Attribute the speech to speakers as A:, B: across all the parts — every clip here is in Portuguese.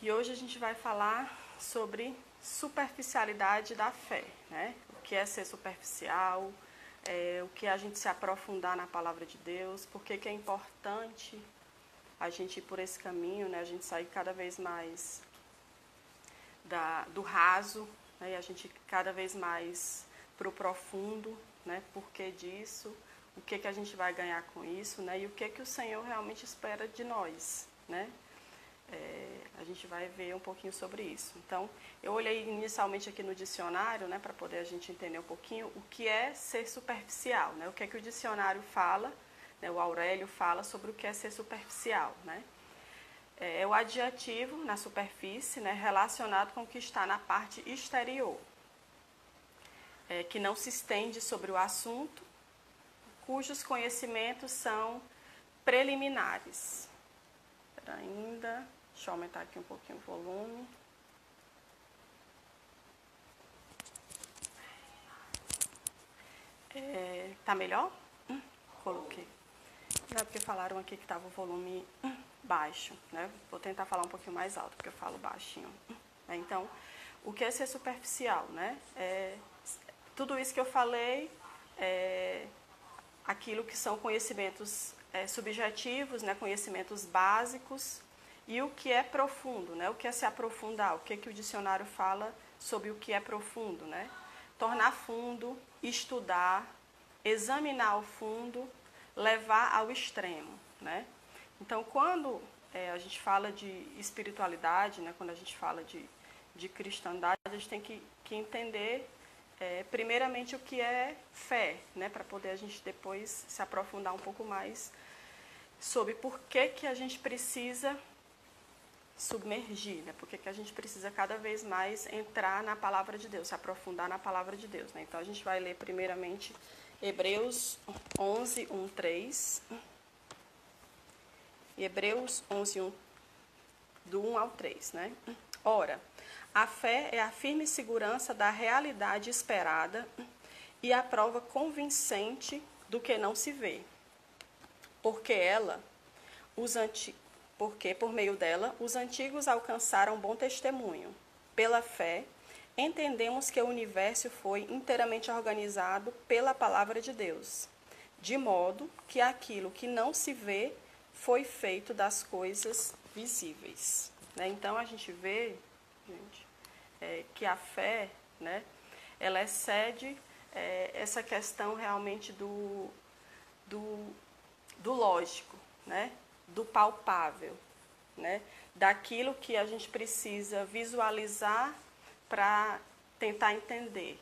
A: E hoje a gente vai falar sobre superficialidade da fé, né? O que é ser superficial, o que é a gente se aprofundar na palavra de Deus, por que é importante a gente ir por esse caminho, né? A gente sair cada vez mais do raso, né? E a gente cada vez mais para o profundo, né? Por que disso? O que a gente vai ganhar com isso, né? E o que o Senhor realmente espera de nós, né? A gente vai ver um pouquinho sobre isso. Então, eu olhei inicialmente aqui no dicionário, né, para poder a gente entender um pouquinho o que é ser superficial, né? O que o dicionário fala, né, o Aurélio fala sobre o que é ser superficial, né? É o adjetivo na superfície, né, relacionado com o que está na parte exterior, que não se estende sobre o assunto, cujos conhecimentos são preliminares. Ainda, deixa eu aumentar aqui um pouquinho o volume. Tá melhor? Coloquei. Não, porque falaram aqui que estava o volume baixo, né? Vou tentar falar um pouquinho mais alto, porque eu falo baixinho. Então, o que é ser superficial, né? Tudo isso que eu falei é aquilo que são conhecimentos subjetivos, né? Conhecimentos básicos, e o que é profundo, né? O que é se aprofundar, o que o dicionário fala sobre o que é profundo, né? Tornar fundo, estudar, examinar ao fundo, levar ao extremo, né? Então, quando a gente fala de espiritualidade, né? Quando a gente fala de cristandade, a gente tem que entender primeiramente o que é fé, né? Para poder a gente depois se aprofundar um pouco mais sobre por que a gente precisa submergir, né? Por que a gente precisa cada vez mais entrar na palavra de Deus, se aprofundar na palavra de Deus, né? Então a gente vai ler primeiramente Hebreus 11, 1, 3. E Hebreus 11, 1, do 1 ao 3, né? Ora, a fé é a firme segurança da realidade esperada e a prova convincente do que não se vê. Porque por meio dela os antigos alcançaram bom testemunho. Pela fé, entendemos que o universo foi inteiramente organizado pela palavra de Deus, de modo que aquilo que não se vê foi feito das coisas visíveis. Né? Então a gente vê, gente, que a fé, né, ela excede essa questão realmente do lógico, né, do palpável, né, daquilo que a gente precisa visualizar para tentar entender,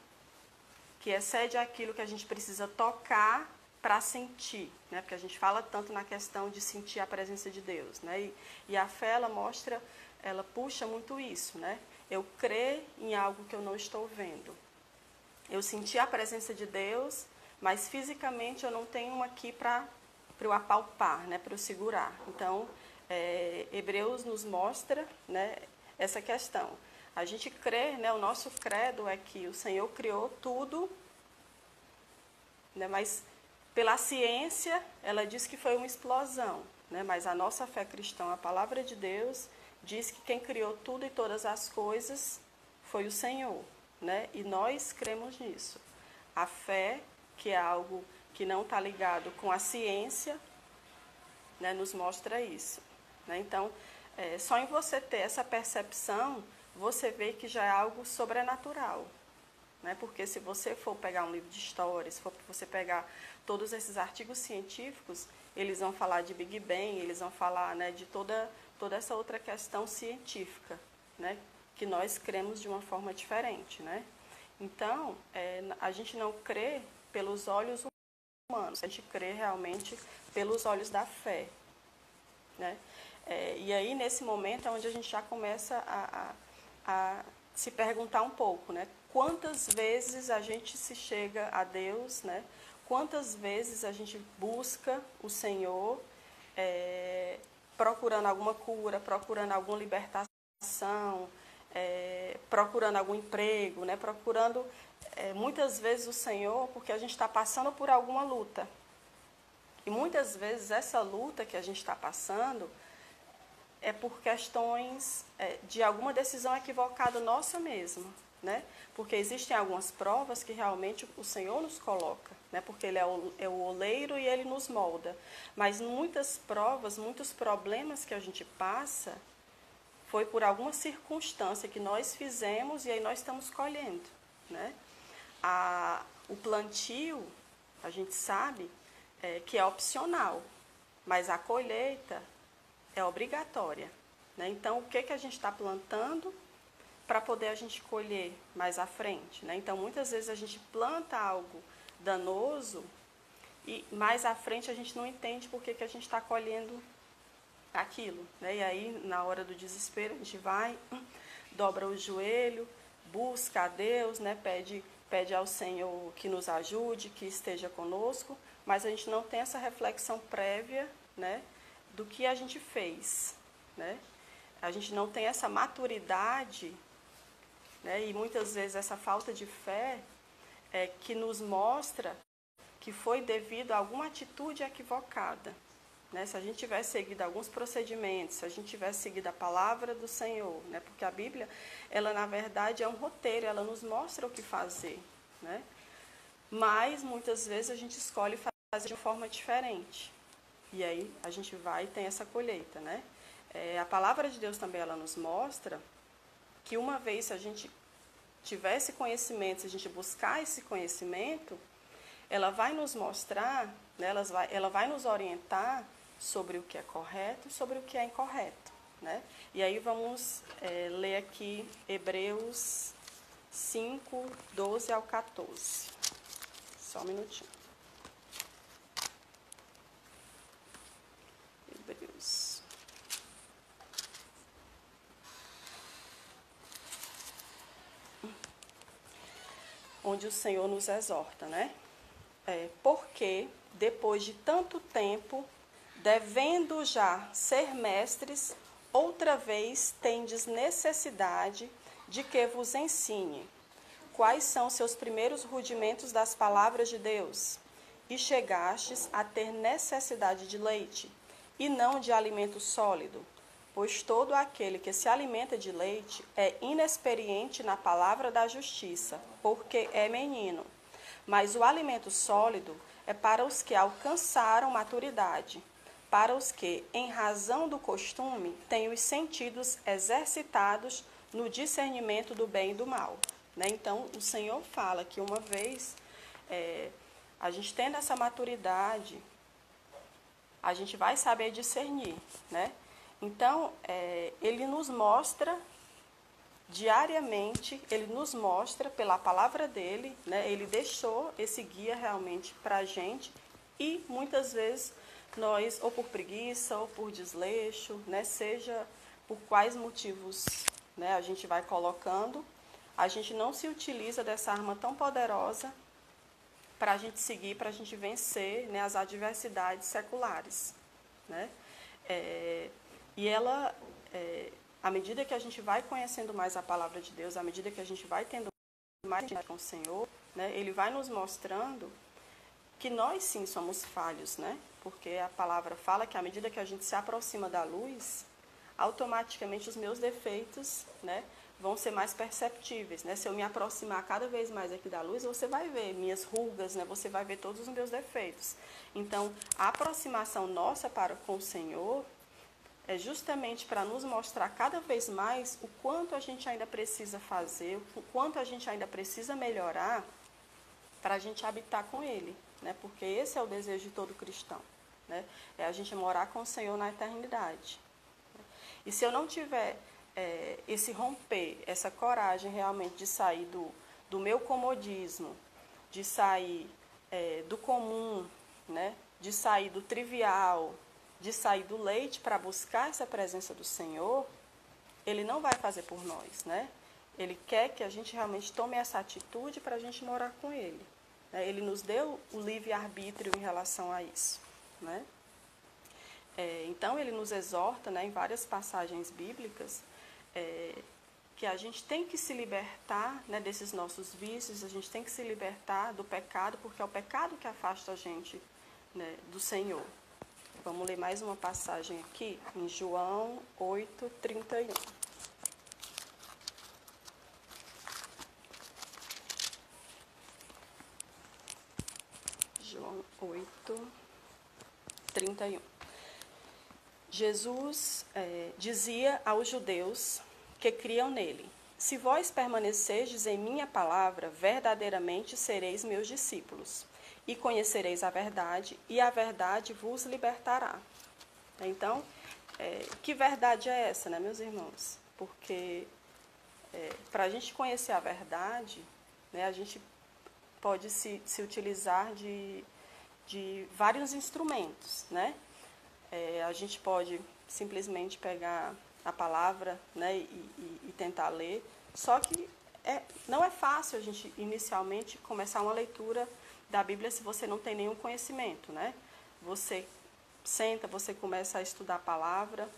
A: que excede aquilo que a gente precisa tocar para sentir, né? Porque a gente fala tanto na questão de sentir a presença de Deus, né? E a fé, ela puxa muito isso, né? Eu crer em algo que eu não estou vendo. Eu senti a presença de Deus, mas fisicamente eu não tenho aqui para eu apalpar, né? Para eu segurar. Então, Hebreus nos mostra, né, essa questão. A gente crê, né? O nosso credo é que o Senhor criou tudo, né? Mas pela ciência, ela diz que foi uma explosão, né? Mas a nossa fé cristã, a palavra de Deus, diz que quem criou tudo e todas as coisas foi o Senhor, né? E nós cremos nisso. A fé, que é algo que não está ligado com a ciência, né, nos mostra isso. Né? Então, só em você ter essa percepção, você vê que já é algo sobrenatural. Né? Porque se você for pegar um livro de história, se for você pegar todos esses artigos científicos, eles vão falar de Big Bang, eles vão falar, né, de toda essa outra questão científica, né, que nós cremos de uma forma diferente. Né? Então, a gente não crê pelos olhos humanos, a gente crê realmente pelos olhos da fé. Né? E aí, nesse momento, é onde a gente já começa a se perguntar um pouco, né? Quantas vezes a gente se chega a Deus, né? Quantas vezes a gente busca o Senhor procurando alguma cura, procurando alguma libertação, procurando algum emprego, né? Procurando muitas vezes o Senhor porque a gente está passando por alguma luta. E muitas vezes essa luta que a gente está passando é por questões de alguma decisão equivocada nossa mesma, né? Porque existem algumas provas que realmente o Senhor nos coloca, né? Porque Ele é o oleiro e Ele nos molda. Mas muitas provas, muitos problemas que a gente passa, foi por alguma circunstância que nós fizemos e aí nós estamos colhendo, né? O plantio, a gente sabe que é opcional, mas a colheita é obrigatória, né? Então, o que a gente está plantando para poder a gente colher mais à frente, né? Então, muitas vezes a gente planta algo danoso e mais à frente a gente não entende por que a gente está colhendo aquilo, né? E aí, na hora do desespero, a gente vai, dobra o joelho, busca a Deus, né? Pede ao Senhor que nos ajude, que esteja conosco, mas a gente não tem essa reflexão prévia, né, do que a gente fez, né? A gente não tem essa maturidade, né, e muitas vezes essa falta de fé que nos mostra que foi devido a alguma atitude equivocada, né? Se a gente tivesse seguido alguns procedimentos, se a gente tivesse seguido a palavra do Senhor, né? Porque a Bíblia, ela na verdade é um roteiro, ela nos mostra o que fazer, né? Mas muitas vezes a gente escolhe fazer de uma forma diferente. E aí a gente vai e tem essa colheita, né? A palavra de Deus também ela nos mostra que uma vez se a gente tiver esse conhecimento, se a gente buscar esse conhecimento, ela vai nos mostrar, né, ela vai nos orientar sobre o que é correto e sobre o que é incorreto, né? E aí vamos ler aqui Hebreus 5, 12 ao 14. Só um minutinho. Hebreus. Onde o Senhor nos exorta, né? Porque, depois de tanto tempo, devendo já ser mestres, outra vez tendes necessidade de que vos ensine quais são seus primeiros rudimentos das palavras de Deus, e chegastes a ter necessidade de leite, e não de alimento sólido, pois todo aquele que se alimenta de leite é inexperiente na palavra da justiça, porque é menino. Mas o alimento sólido é para os que alcançaram maturidade, para os que, em razão do costume, têm os sentidos exercitados no discernimento do bem e do mal, né? Então, o Senhor fala que uma vez a gente tendo essa maturidade, a gente vai saber discernir, né? Então, Ele nos mostra diariamente, Ele nos mostra pela palavra dEle, né? Ele deixou esse guia realmente para a gente e muitas vezes nós, ou por preguiça, ou por desleixo, né? Seja por quais motivos, né, a gente vai colocando, a gente não se utiliza dessa arma tão poderosa para a gente seguir, para a gente vencer, né, as adversidades seculares, né? E ela, à medida que a gente vai conhecendo mais a palavra de Deus, à medida que a gente vai tendo mais intimidade com o Senhor, né, Ele vai nos mostrando que nós sim somos falhos, né? Porque a palavra fala que à medida que a gente se aproxima da luz, automaticamente os meus defeitos, né, vão ser mais perceptíveis, né? Se eu me aproximar cada vez mais aqui da luz, você vai ver minhas rugas, né? Você vai ver todos os meus defeitos. Então, a aproximação nossa para com o Senhor é justamente para nos mostrar cada vez mais o quanto a gente ainda precisa fazer, o quanto a gente ainda precisa melhorar para a gente habitar com Ele, né? Porque esse é o desejo de todo cristão, né? É a gente morar com o Senhor na eternidade. E se eu não tiver esse romper, essa coragem realmente de sair do meu comodismo, de sair do comum, né? De sair do trivial, de sair do leite para buscar essa presença do Senhor, Ele não vai fazer por nós, né? Ele quer que a gente realmente tome essa atitude para a gente morar com Ele, né? Ele nos deu o livre-arbítrio em relação a isso, né? Então, Ele nos exorta, né, em várias passagens bíblicas, que a gente tem que se libertar, né, desses nossos vícios, a gente tem que se libertar do pecado, porque é o pecado que afasta a gente, né, do Senhor. Vamos ler mais uma passagem aqui, em João 8:31. João 8:31. Jesus dizia aos judeus que criam nele: se vós permanecerdes em minha palavra, verdadeiramente sereis meus discípulos, e conhecereis a verdade, e a verdade vos libertará. Então, que verdade é essa, né, meus irmãos? Porque para a gente conhecer a verdade, né, a gente pode se utilizar de vários instrumentos, né? A gente pode simplesmente pegar a palavra, né, e tentar ler, só que não é fácil a gente inicialmente começar uma leitura da Bíblia se você não tem nenhum conhecimento, né? Você senta, você começa a estudar a palavra,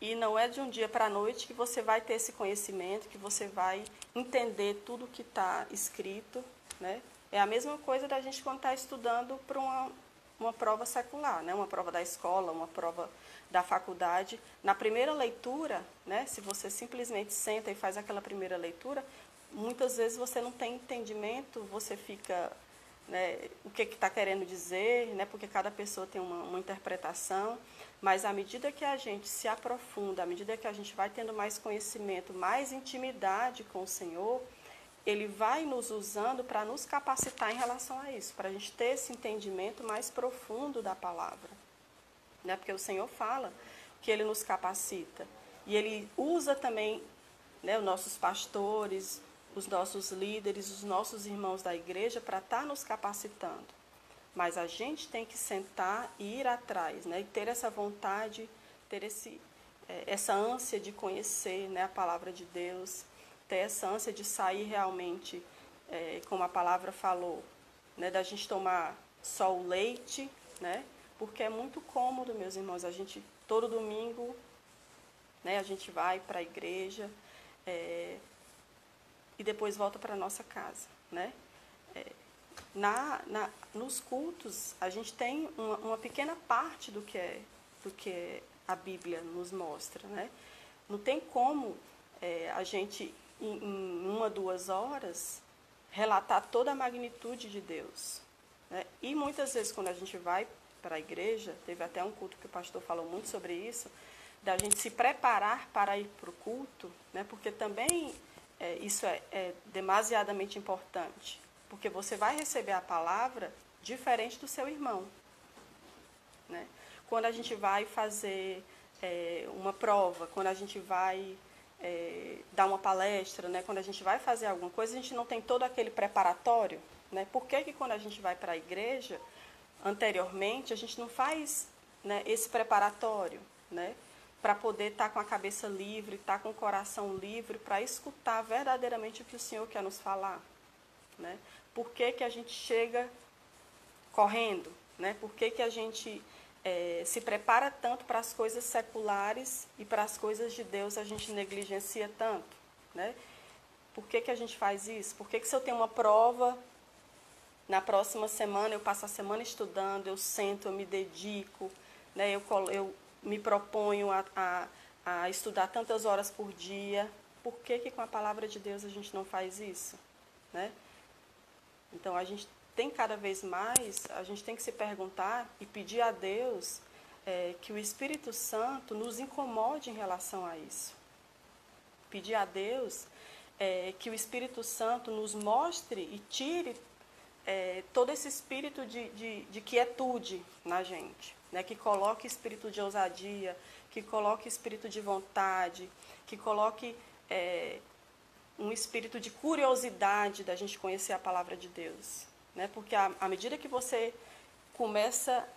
A: e não é de um dia para a noite que você vai ter esse conhecimento, que você vai entender tudo que está escrito, né? É a mesma coisa da gente quando está estudando para uma prova secular, né? Uma prova da escola, uma prova da faculdade. Na primeira leitura, né? Se você simplesmente senta e faz aquela primeira leitura, muitas vezes você não tem entendimento, você fica, né, o que está querendo dizer, né? Porque cada pessoa tem uma interpretação. Mas à medida que a gente se aprofunda, à medida que a gente vai tendo mais conhecimento, mais intimidade com o Senhor, Ele vai nos usando para nos capacitar em relação a isso, para a gente ter esse entendimento mais profundo da palavra. Né? Porque o Senhor fala que Ele nos capacita. E Ele usa também, né, os nossos pastores, os nossos líderes, os nossos irmãos da igreja para estar nos capacitando. Mas a gente tem que sentar e ir atrás, né? E ter essa vontade, ter essa ânsia de conhecer, né, a palavra de Deus, ter essa ânsia de sair realmente, como a palavra falou, né, da gente tomar só o leite, né? Porque é muito cômodo, meus irmãos, a gente todo domingo, né, a gente vai para a igreja e depois volta para a nossa casa, né? Nos cultos, a gente tem uma pequena parte do que a Bíblia nos mostra, né? Não tem como a gente, em 1, 2 horas, relatar toda a magnitude de Deus, né? E muitas vezes, quando a gente vai para a igreja, teve até um culto que o pastor falou muito sobre isso, da gente se preparar para ir para o culto, né? Porque também isso é demasiadamente importante. Porque você vai receber a palavra diferente do seu irmão, né? Quando a gente vai fazer uma prova, quando a gente vai dar uma palestra, né? Quando a gente vai fazer alguma coisa, a gente não tem todo aquele preparatório, né? Por que quando a gente vai para a igreja, anteriormente, a gente não faz, né, esse preparatório, né? Para poder estar com a cabeça livre, estar com o coração livre, para escutar verdadeiramente o que o Senhor quer nos falar. Né? Por que a gente chega correndo? Né? Por que a gente se prepara tanto para as coisas seculares e para as coisas de Deus a gente negligencia tanto? Né? Por que a gente faz isso? Por que se eu tenho uma prova, na próxima semana eu passo a semana estudando, eu sento, eu me dedico, né? Eu me proponho a estudar tantas horas por dia? Por que com a palavra de Deus a gente não faz isso? Né? Então, a gente tem cada vez mais, a gente tem que se perguntar e pedir a Deus que o Espírito Santo nos incomode em relação a isso. Pedir a Deus que o Espírito Santo nos mostre e tire todo esse espírito de quietude na gente, né? Que coloque espírito de ousadia, que coloque espírito de vontade, que coloque um espírito de curiosidade da gente conhecer a palavra de Deus, né? Porque à medida que você começa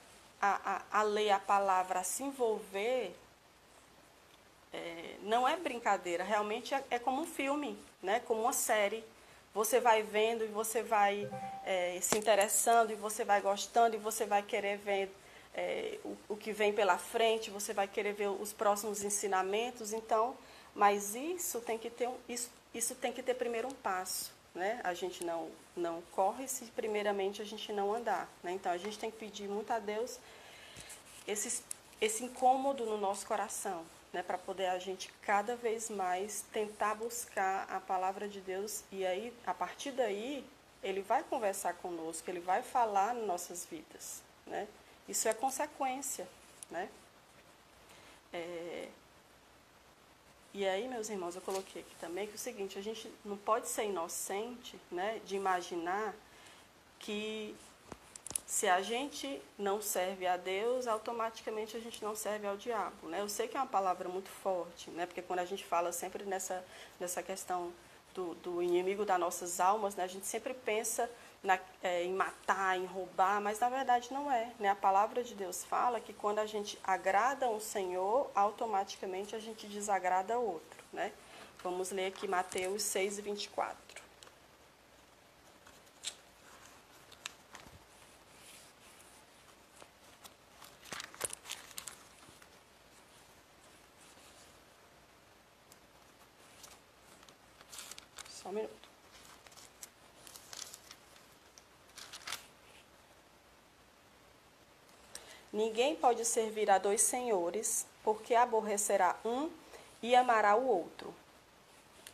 A: a ler a palavra, a se envolver, não é brincadeira, realmente é como um filme, né? Como uma série. Você vai vendo e você vai se interessando e você vai gostando e você vai querer ver o que vem pela frente, você vai querer ver os próximos ensinamentos. Então, mas isso tem que ter primeiro um passo, né? A gente não corre se primeiramente a gente não andar, né? Então a gente tem que pedir muito a Deus esse incômodo no nosso coração, né, para poder a gente cada vez mais tentar buscar a palavra de Deus, e aí, a partir daí, ele vai conversar conosco, ele vai falar nas nossas vidas, né? Isso é consequência, né? E aí, meus irmãos, eu coloquei aqui também que é o seguinte, a gente não pode ser inocente, né, de imaginar que se a gente não serve a Deus, automaticamente a gente não serve ao diabo, né? Eu sei que é uma palavra muito forte, né? Porque quando a gente fala sempre nessa questão do inimigo das nossas almas, né? A gente sempre pensa em matar, em roubar, mas na verdade não é, né? A palavra de Deus fala que quando a gente agrada um Senhor, automaticamente a gente desagrada outro, né? Vamos ler aqui Mateus 6:24. Só um minuto. Ninguém pode servir a dois senhores, porque aborrecerá um e amará o outro,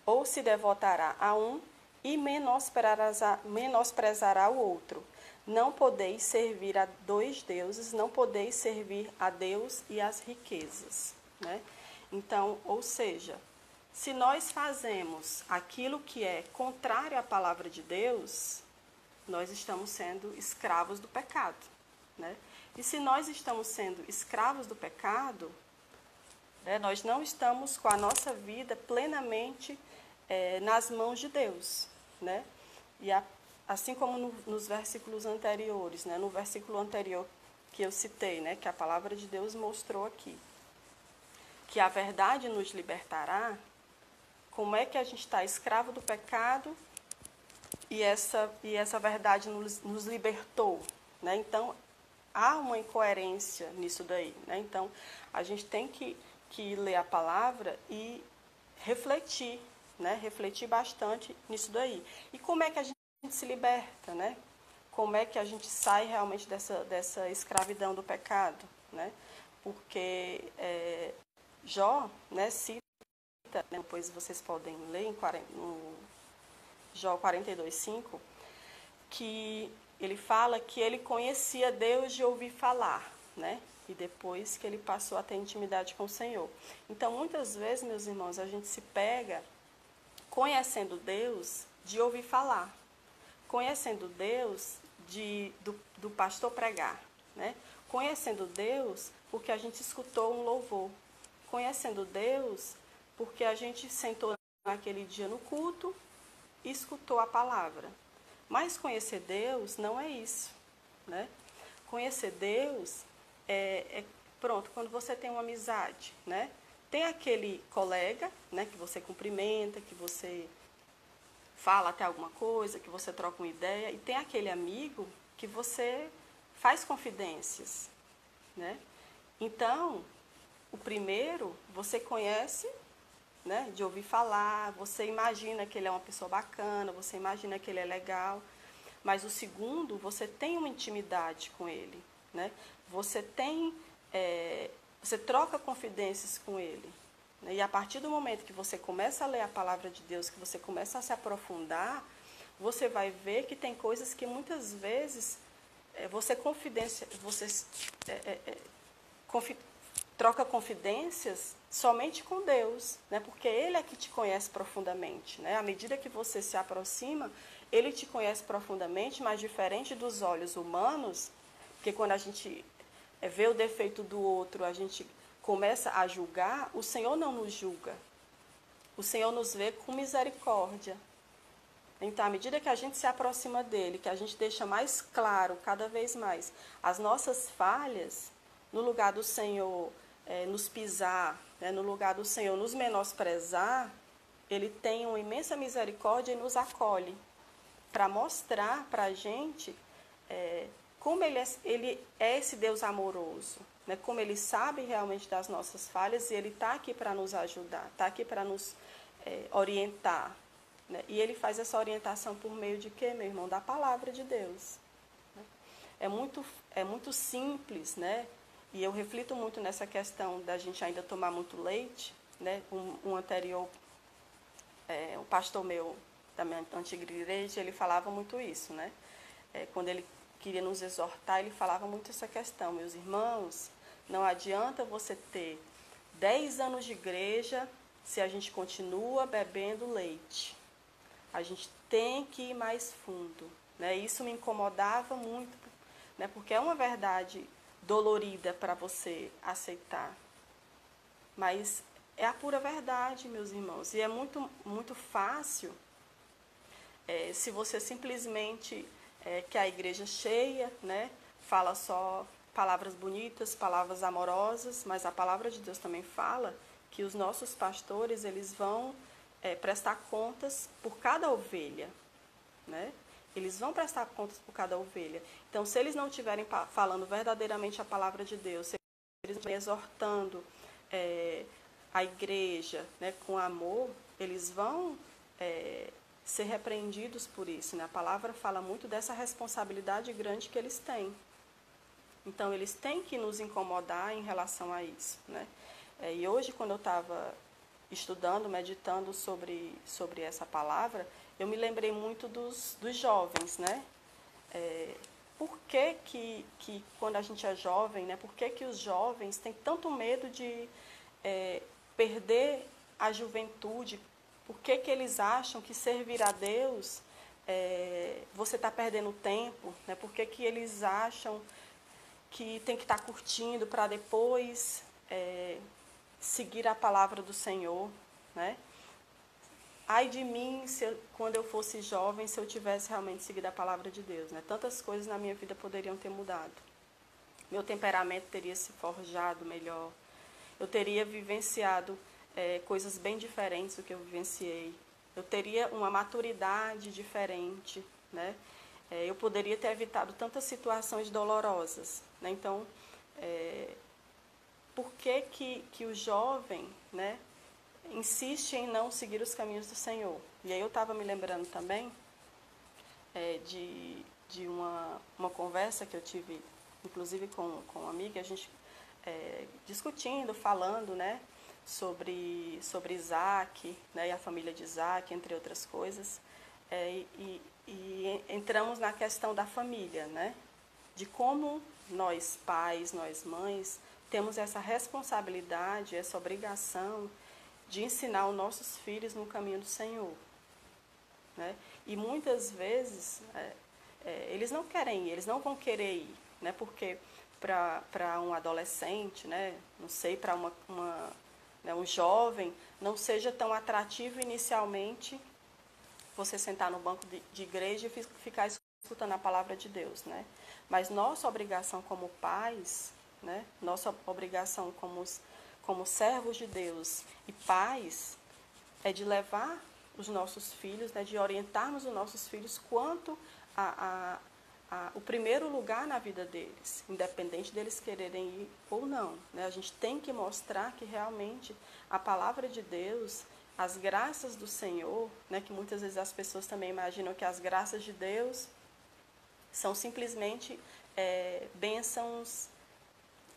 A: ou se devotará a um e menosprezará o outro. Não podeis servir a dois deuses, não podeis servir a Deus e às riquezas, né? Então, ou seja, se nós fazemos aquilo que é contrário à palavra de Deus, nós estamos sendo escravos do pecado, né? E se nós estamos sendo escravos do pecado, né, nós não estamos com a nossa vida plenamente nas mãos de Deus, né? E assim como nos versículos anteriores, né, no versículo anterior que eu citei, né, que a palavra de Deus mostrou aqui, que a verdade nos libertará. Como é que a gente está escravo do pecado e essa verdade nos libertou, né? Então, há uma incoerência nisso daí, né? Então, a gente tem que ler a palavra e refletir, né? Refletir bastante nisso daí. E como é que a gente se liberta, né? Como é que a gente sai realmente dessa escravidão do pecado, né? Porque Jó, né, cita, né, depois vocês podem ler no Jó 42:5, que ele fala que ele conhecia Deus de ouvir falar, né? E depois que ele passou a ter intimidade com o Senhor. Então, muitas vezes, meus irmãos, a gente se pega conhecendo Deus de ouvir falar, conhecendo Deus do pastor pregar, né? Conhecendo Deus porque a gente escutou um louvor, conhecendo Deus porque a gente sentou naquele dia no culto e escutou a palavra. Mas conhecer Deus não é isso, né? Conhecer Deus pronto, quando você tem uma amizade, né? Tem aquele colega, né, que você cumprimenta, que você fala até alguma coisa, que você troca uma ideia, e tem aquele amigo que você faz confidências, né? Então, o primeiro você conhece, né, de ouvir falar, você imagina que ele é uma pessoa bacana, você imagina que ele é legal, mas o segundo, você tem uma intimidade com ele, né? Você troca confidências com ele, né? E a partir do momento que você começa a ler a palavra de Deus, que você começa a se aprofundar, você vai ver que tem coisas que muitas vezes troca confidências somente com Deus, né? Porque Ele é que te conhece profundamente, né? À medida que você se aproxima, Ele te conhece profundamente, mas diferente dos olhos humanos, porque quando a gente vê o defeito do outro, a gente começa a julgar, o Senhor não nos julga. O Senhor nos vê com misericórdia. Então, à medida que a gente se aproxima dEle, que a gente deixa mais claro, cada vez mais, as nossas falhas, no lugar do Senhor nos pisar, né, no lugar do Senhor nos menosprezar, Ele tem uma imensa misericórdia e nos acolhe, para mostrar para a gente como Ele é esse Deus amoroso, né, como Ele sabe realmente das nossas falhas e Ele está aqui para nos ajudar, está aqui para nos orientar. Né? E Ele faz essa orientação por meio de quê, meu irmão? Da palavra de Deus. Né? É muito simples, né? eu reflito muito nessa questão da gente ainda tomar muito leite, né? Um anterior, um pastor meu da minha antiga igreja, ele falava muito isso, né? Quando ele queria nos exortar, ele falava muito essa questão: meus irmãos, não adianta você ter 10 anos de igreja se a gente continua bebendo leite. A gente tem que ir mais fundo, né? Isso me incomodava muito, né? Porque é uma verdade dolorida para você aceitar, mas é a pura verdade, meus irmãos, e é muito, muito fácil, se você simplesmente que a igreja cheia, né, fala só palavras bonitas, palavras amorosas, mas a palavra de Deus também fala que os nossos pastores, eles vão prestar contas por cada ovelha, né? Eles vão prestar contas por cada ovelha. Então, se eles não estiverem falando verdadeiramente a palavra de Deus, se eles não estiverem exortando a igreja, né, com amor, eles vão ser repreendidos por isso, né? A palavra fala muito dessa responsabilidade grande que eles têm. Então, eles têm que nos incomodar em relação a isso, né? E hoje, quando eu estava estudando, meditando sobre essa palavra, eu me lembrei muito dos jovens, né? Por que quando a gente é jovem, né? Por que os jovens têm tanto medo de perder a juventude? Por que eles acham que servir a Deus, você está perdendo tempo, né? Por que eles acham que tem que estar curtindo para depois seguir a palavra do Senhor, né? Ai de mim, quando eu fosse jovem, se eu tivesse realmente seguido a palavra de Deus, né? Tantas coisas na minha vida poderiam ter mudado. Meu temperamento teria se forjado melhor. Eu teria vivenciado coisas bem diferentes do que eu vivenciei. Eu teria uma maturidade diferente, né? Eu poderia ter evitado tantas situações dolorosas, né? Então, por que o jovem, né, insiste em não seguir os caminhos do Senhor? E aí eu estava me lembrando também de uma conversa que eu tive, inclusive com uma amiga, a gente discutindo, falando, né, sobre Isaac, né, e a família de Isaac, entre outras coisas, e entramos na questão da família, né, de como nós pais, nós mães, temos essa responsabilidade, essa obrigação de ensinar os nossos filhos no caminho do Senhor, né? E muitas vezes eles não querem ir, eles não vão querer ir, né? Porque para um adolescente, né, não sei, para um jovem, não seja tão atrativo inicialmente você sentar no banco de igreja e ficar escutando a palavra de Deus, né? Mas nossa obrigação como pais, né, nossa obrigação como servos de Deus e pais é de levar os nossos filhos, né, de orientarmos os nossos filhos quanto o primeiro lugar na vida deles, independente deles quererem ir ou não, né? A gente tem que mostrar que realmente a palavra de Deus, as graças do Senhor, né, que muitas vezes as pessoas também imaginam que as graças de Deus são simplesmente bênçãos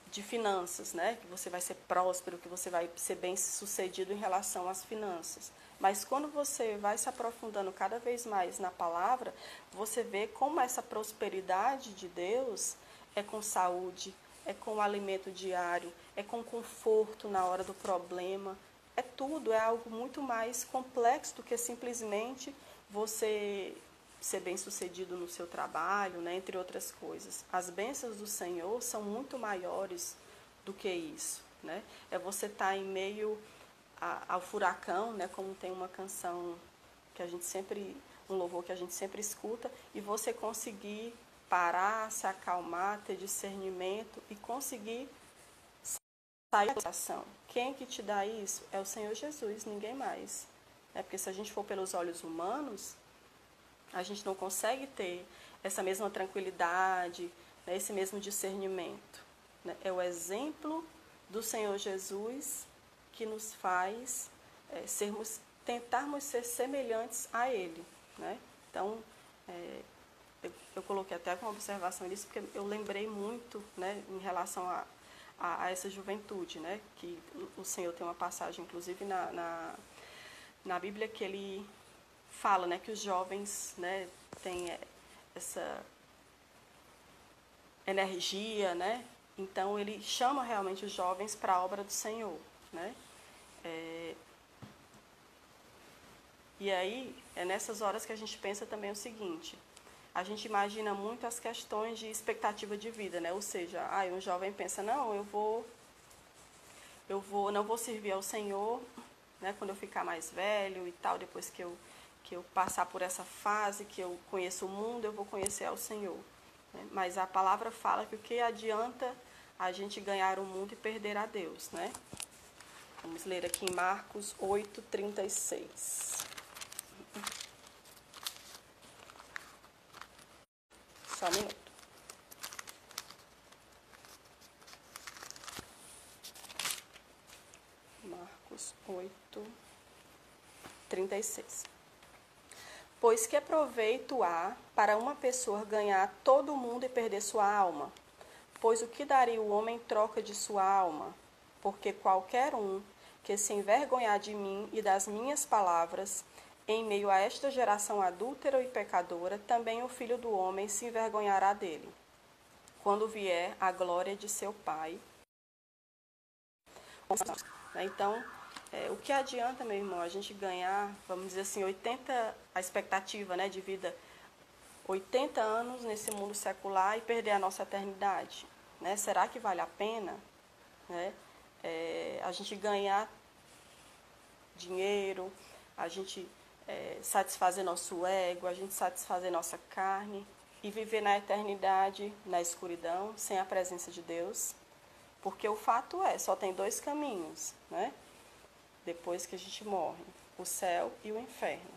A: de finanças, né? Que você vai ser próspero, que você vai ser bem-sucedido em relação às finanças. Mas quando você vai se aprofundando cada vez mais na palavra, você vê como essa prosperidade de Deus é com saúde, é com alimento diário, é com conforto na hora do problema. É tudo, é algo muito mais complexo do que simplesmente você ser bem-sucedido no seu trabalho, né, entre outras coisas. As bênçãos do Senhor são muito maiores do que isso, né? É você estar em meio ao furacão, né, como tem uma canção que a gente sempre, um louvor que a gente sempre escuta, e você conseguir parar, se acalmar, ter discernimento e conseguir sair da situação. Quem que te dá isso? É o Senhor Jesus, ninguém mais. Porque se a gente for pelos olhos humanos, a gente não consegue ter essa mesma tranquilidade, né, esse mesmo discernimento, né? É o exemplo do Senhor Jesus que nos faz tentarmos ser semelhantes a Ele, né? Então, eu coloquei até uma observação nisso, porque eu lembrei muito, né, em relação a essa juventude, né? Que o Senhor tem uma passagem, inclusive, na Bíblia, que ele fala, né, que os jovens, né, têm essa energia, né? Então, ele chama realmente os jovens para a obra do Senhor, né? E aí, é nessas horas que a gente pensa também o seguinte: a gente imagina muito as questões de expectativa de vida, né? Ou seja, um jovem pensa, não, não vou servir ao Senhor, né, quando eu ficar mais velho e tal, depois que eu passar por essa fase, que eu conheço o mundo, eu vou conhecer ao Senhor. Né? Mas a palavra fala que o que adianta a gente ganhar o mundo e perder a Deus, né? Vamos ler aqui em Marcos 8:36. Só um minuto. Marcos 8:36. Pois que proveito há para uma pessoa ganhar todo o mundo e perder sua alma? Pois o que daria o homem em troca de sua alma? Porque qualquer um que se envergonhar de mim e das minhas palavras, em meio a esta geração adúltera e pecadora, também o Filho do Homem se envergonhará dele, quando vier a glória de seu Pai. Então, o que adianta, meu irmão, a gente ganhar, vamos dizer assim, a expectativa, né, de vida, 80 anos nesse mundo secular e perder a nossa eternidade, né? Será que vale a pena, né? A gente ganhar dinheiro, a gente satisfazer nosso ego, a gente satisfazer nossa carne e viver na eternidade, na escuridão, sem a presença de Deus? Porque o fato só tem dois caminhos, né? Depois que a gente morre, o céu e o inferno.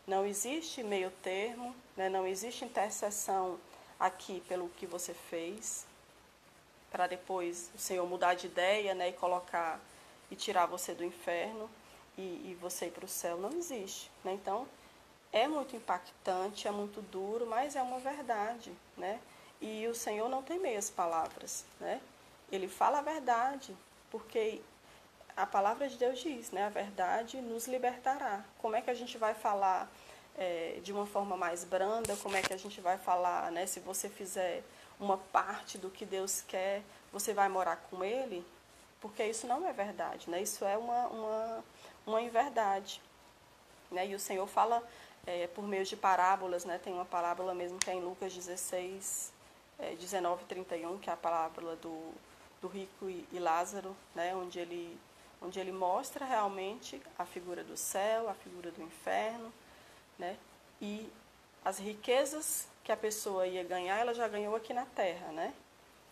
A: Não existe meio termo, né? Não existe intercessão aqui pelo que você fez, para depois o Senhor mudar de ideia, né? E colocar e tirar você do inferno e você ir para o céu. Não existe, né? Então, é muito impactante, é muito duro, mas é uma verdade, né? E o Senhor não tem meias palavras, né? Ele fala a verdade, porque a palavra de Deus diz, né? A verdade nos libertará. Como é que a gente vai falar de uma forma mais branda? Como é que a gente vai falar, né? Se você fizer uma parte do que Deus quer, você vai morar com Ele? Porque isso não é verdade, né? Isso é uma inverdade, né? E o Senhor fala por meio de parábolas, né? Tem uma parábola mesmo que é em Lucas 16, 19:31, que é a parábola do rico e Lázaro, né? Onde ele mostra realmente a figura do céu, a figura do inferno, né? E as riquezas que a pessoa ia ganhar, ela já ganhou aqui na terra, né?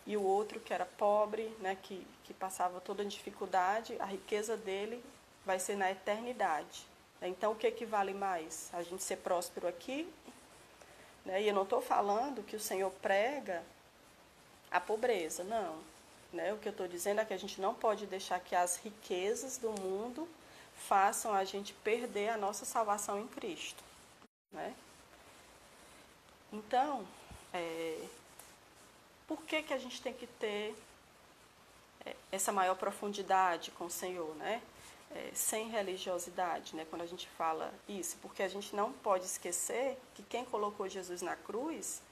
A: E o outro que era pobre, né? Que passava toda a dificuldade, a riqueza dele vai ser na eternidade. Então, o que vale mais? A gente ser próspero aqui, né? E eu não estou falando que o Senhor prega a pobreza, não. Né? O que eu estou dizendo é que a gente não pode deixar que as riquezas do mundo façam a gente perder a nossa salvação em Cristo. Né? Então, por que a gente tem que ter essa maior profundidade com o Senhor, né? Sem religiosidade, né? Quando a gente fala isso, porque a gente não pode esquecer que quem colocou Jesus na cruz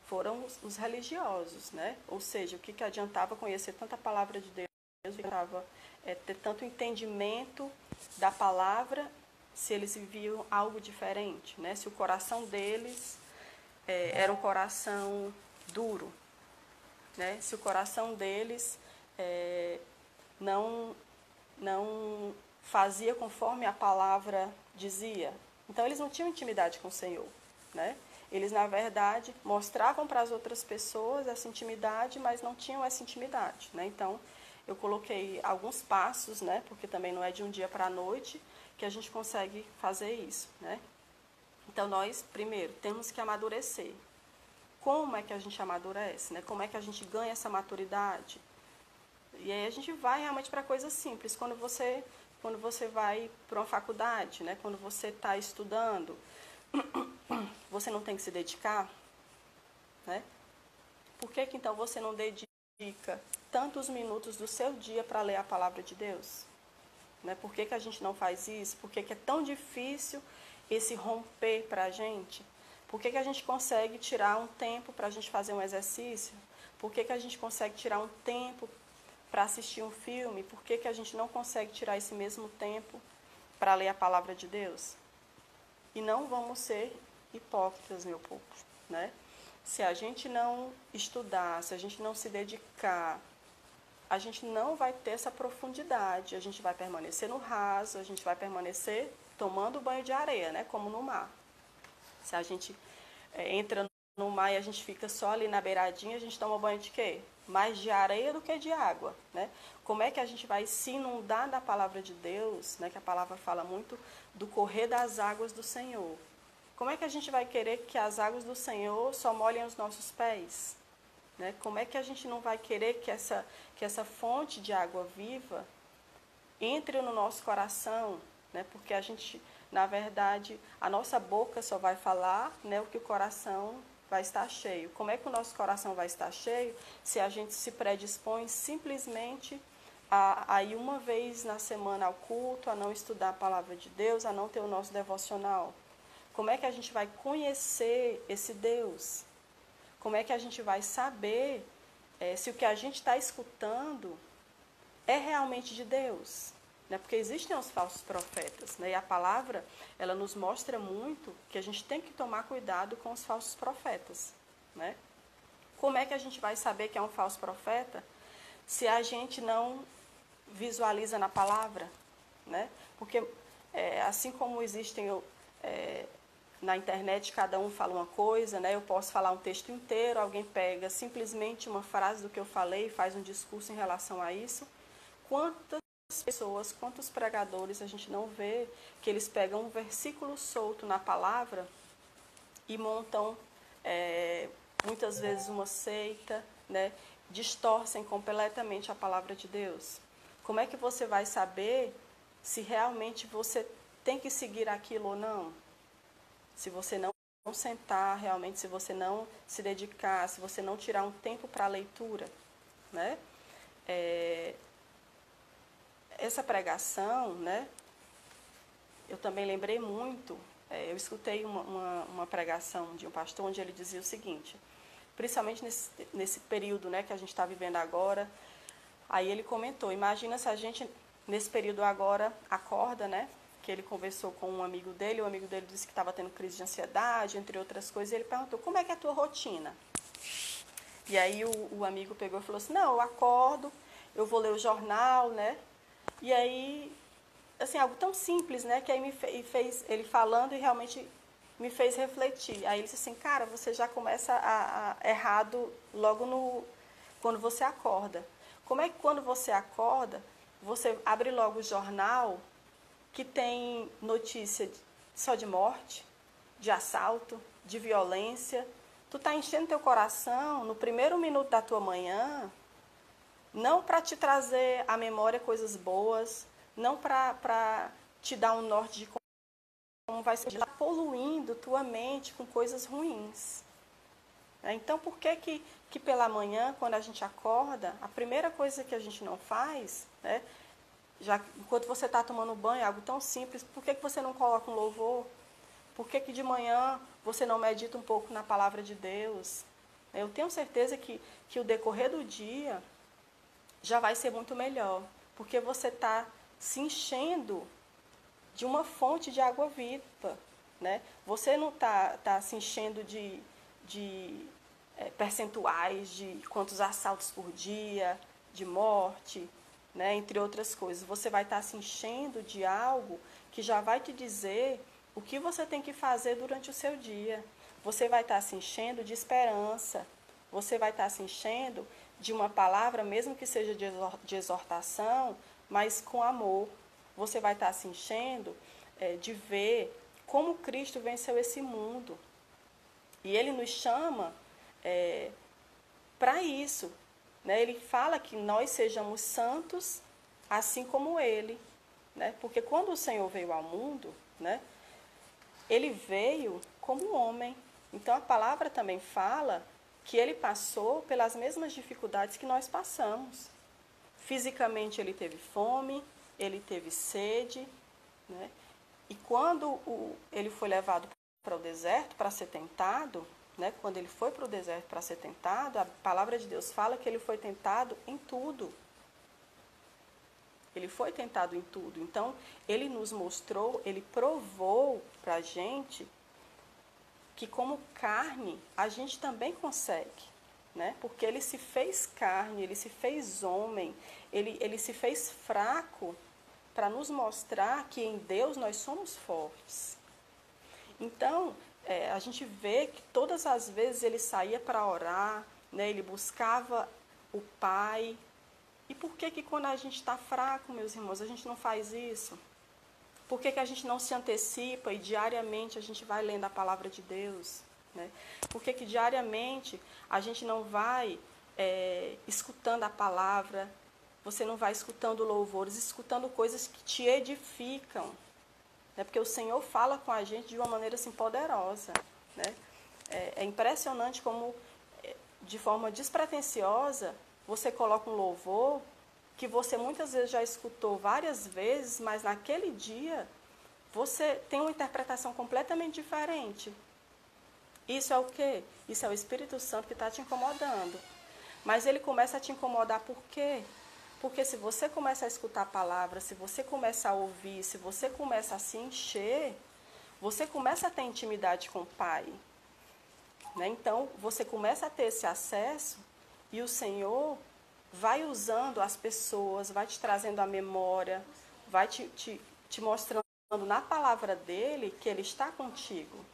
A: foram os religiosos, né? Ou seja, o que adiantava conhecer tanta palavra de Deus, o que adiantava ter tanto entendimento da palavra, se eles viviam algo diferente, né? Se o coração deles era um coração duro, né? Se o coração deles não fazia conforme a palavra dizia. Então, eles não tinham intimidade com o Senhor, né? Eles, na verdade, mostravam para as outras pessoas essa intimidade, mas não tinham essa intimidade, né? Então, eu coloquei alguns passos, né? Porque também não é de um dia para a noite que a gente consegue fazer isso, né? Então, nós, primeiro, temos que amadurecer. Como é que a gente amadurece, né? Como é que a gente ganha essa maturidade? E aí a gente vai realmente para coisas simples. Quando você vai para uma faculdade, né? Quando você está estudando, você não tem que se dedicar, né? Por que então você não dedica dedica tantos minutos do seu dia para ler a palavra de Deus? Né? Por que a gente não faz isso? Por que é tão difícil esse romper para a gente? Por que a gente consegue tirar um tempo para a gente fazer um exercício? Por que a gente consegue tirar um tempo para assistir um filme? Por que a gente não consegue tirar esse mesmo tempo para ler a palavra de Deus? E não vamos ser hipócritas, meu povo, né? Se a gente não estudar, se a gente não se dedicar, a gente não vai ter essa profundidade, a gente vai permanecer no raso, a gente vai permanecer tomando banho de areia, né? Como no mar. Se a gente entra no mar e a gente fica só ali na beiradinha, a gente toma banho de quê? Mais de areia do que de água, né? Como é que a gente vai se inundar da palavra de Deus, né? Que a palavra fala muito do correr das águas do Senhor. Como é que a gente vai querer que as águas do Senhor só molhem os nossos pés? Né? Como é que a gente não vai querer que essa fonte de água viva entre no nosso coração? Né? Porque a gente, na verdade, a nossa boca só vai falar, né, o que o coração vai estar cheio. Como é que o nosso coração vai estar cheio se a gente se predispõe simplesmente a ir uma vez na semana ao culto, a não estudar a palavra de Deus, a não ter o nosso devocional? Como é que a gente vai conhecer esse Deus? Como é que a gente vai saber se o que a gente está escutando é realmente de Deus? Né? Porque existem os falsos profetas, né? E a palavra ela nos mostra muito que a gente tem que tomar cuidado com os falsos profetas. Né? Como é que a gente vai saber que é um falso profeta se a gente não visualiza na palavra? Né? Porque assim como existem... na internet cada um fala uma coisa, né? Eu posso falar um texto inteiro, alguém pega simplesmente uma frase do que eu falei e faz um discurso em relação a isso. Quantas pessoas, quantos pregadores a gente não vê que eles pegam um versículo solto na palavra e montam muitas vezes uma seita, né? Distorcem completamente a palavra de Deus. Como é que você vai saber se realmente você tem que seguir aquilo ou não? Se você não sentar realmente, se você não se dedicar, se você não tirar um tempo para a leitura, né? Essa pregação, né? Eu também lembrei muito, eu escutei uma pregação de um pastor onde ele dizia o seguinte, principalmente nesse período, né, que a gente está vivendo agora, aí ele comentou, imagina se a gente, nesse período agora, acorda, né? Que ele conversou com um amigo dele, o amigo dele disse que estava tendo crise de ansiedade, entre outras coisas, e ele perguntou, como é que é a tua rotina? E aí o amigo pegou e falou assim, não, eu acordo, eu vou ler o jornal, né? E aí, assim, algo tão simples, né? Que aí me fez, ele falando e realmente me fez refletir. Aí ele disse assim, cara, você já começa errado logo quando você acorda. Como é que quando você acorda, você abre logo o jornal que tem notícia só de morte, de assalto, de violência? Tu está enchendo teu coração no primeiro minuto da tua manhã, não para te trazer à memória coisas boas, não para te dar um norte de como vai ser, poluindo tua mente com coisas ruins. Então, por que pela manhã, quando a gente acorda, a primeira coisa que a gente não faz, né, já enquanto você está tomando banho, algo tão simples, por que você não coloca um louvor? Por que de manhã você não medita um pouco na palavra de Deus? Eu tenho certeza que o decorrer do dia já vai ser muito melhor, porque você está se enchendo de uma fonte de água viva, né? Você não está se enchendo de percentuais de quantos assaltos por dia, de morte, né? Entre outras coisas. Você vai estar se enchendo de algo que já vai te dizer o que você tem que fazer durante o seu dia. Você vai estar se enchendo de esperança. Você vai estar se enchendo de uma palavra, mesmo que seja de exortação, mas com amor. Você vai estar se enchendo de ver como Cristo venceu esse mundo. E Ele nos chama para isso. Né? Ele fala que nós sejamos santos assim como Ele. Né? Porque quando o Senhor veio ao mundo, né, Ele veio como homem. Então a palavra também fala que ele passou pelas mesmas dificuldades que nós passamos. Fisicamente ele teve fome, ele teve sede, né? E quando ele foi levado para o deserto para ser tentado, né? Quando ele foi para o deserto para ser tentado, a palavra de Deus fala que ele foi tentado em tudo. Ele foi tentado em tudo. Então, ele nos mostrou, ele provou para a gente que como carne a gente também consegue, né? Porque ele se fez carne, ele se fez homem, ele se fez fraco para nos mostrar que em Deus nós somos fortes. Então, a gente vê que todas as vezes ele saía para orar, né? Ele buscava o Pai. E por que quando a gente está fraco, meus irmãos, a gente não faz isso? Por que a gente não se antecipa e diariamente a gente vai lendo a palavra de Deus? Né? Por que diariamente a gente não vai escutando a palavra, você não vai escutando louvores, escutando coisas que te edificam? Né? Porque o Senhor fala com a gente de uma maneira assim poderosa. Né? É impressionante como, de forma despretensiosa, você coloca um louvor que você muitas vezes já escutou várias vezes, mas naquele dia você tem uma interpretação completamente diferente. Isso é o quê? Isso é o Espírito Santo que está te incomodando. Mas ele começa a te incomodar por quê? Porque se você começa a escutar a palavra, se você começa a ouvir, se você começa a se encher, você começa a ter intimidade com o Pai. Né? Então, você começa a ter esse acesso e o Senhor vai usando as pessoas, vai te trazendo a memória, vai te mostrando na palavra dele que ele está contigo.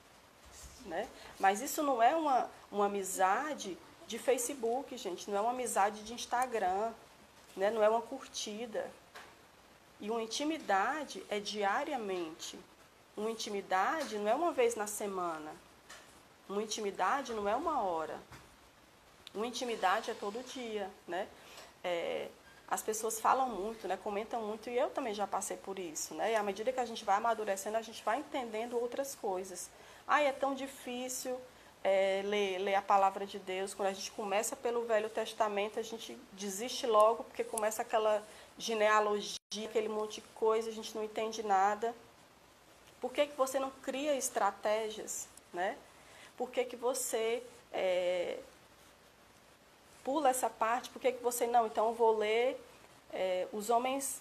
A: Né? Mas isso não é uma amizade de Facebook, gente, não é uma amizade de Instagram, né? Não é uma curtida. E uma intimidade é diariamente. Uma intimidade não é uma vez na semana. Uma intimidade não é uma hora. Uma intimidade é todo dia, né? As pessoas falam muito, né? Comentam muito, e eu também já passei por isso, né? E à medida que a gente vai amadurecendo, a gente vai entendendo outras coisas. É tão difícil ler a palavra de Deus. Quando a gente começa pelo Velho Testamento, a gente desiste logo, porque começa aquela genealogia, aquele monte de coisa, a gente não entende nada. Por que você não cria estratégias, né? Por que você pula essa parte? Por que você não? Então eu vou ler os homens,